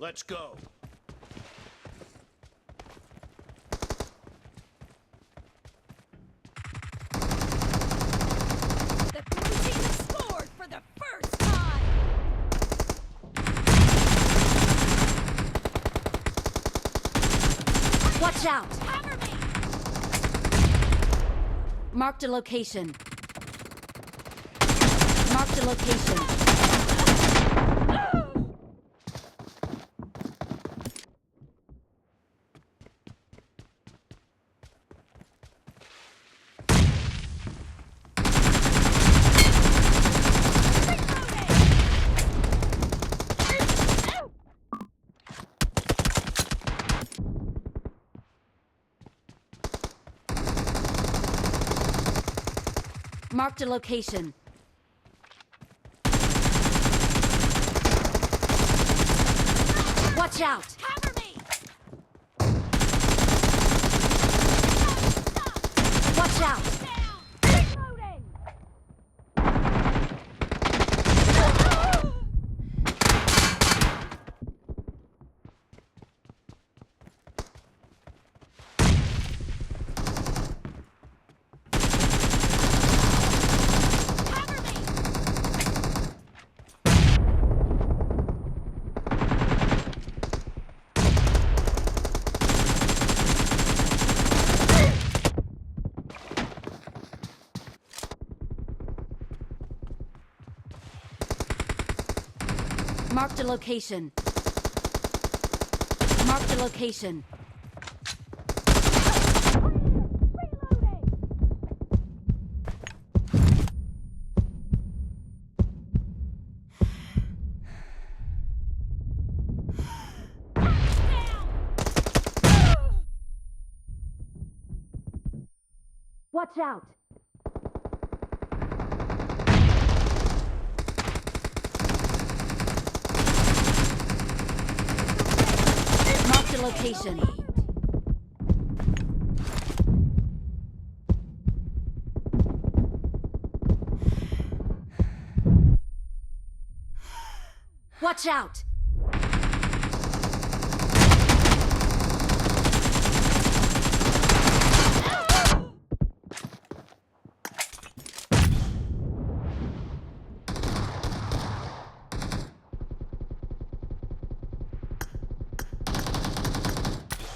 Let's go. The blue team has scored for the first time! Watch out! Cover me! Marked a location. Marked a location. Marked a location. Watch out! Cover me! Watch out! Down! Reloading! Cover me! Marked a location. Marked a location. Reloading! Down! Watch out! Marked a location. Watch out!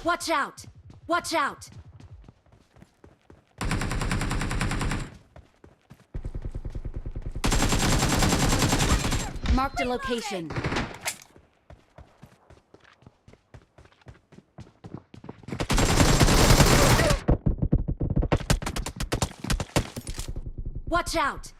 Watch out! Watch out! Marked a location. Watch out!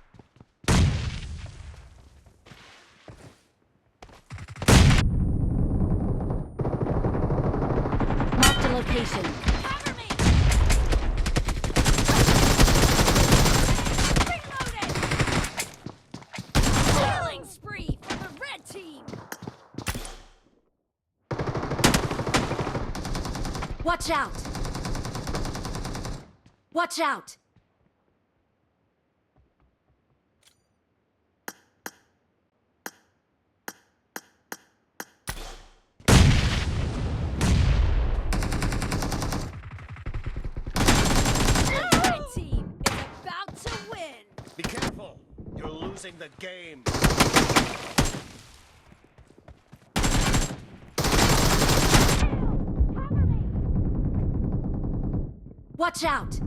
Marked a location. Cover me! Reloading! Killing spree for the red team! Watch out! Watch out! The red team is about to win! Be careful. You're losing the game. Cover me! Watch out!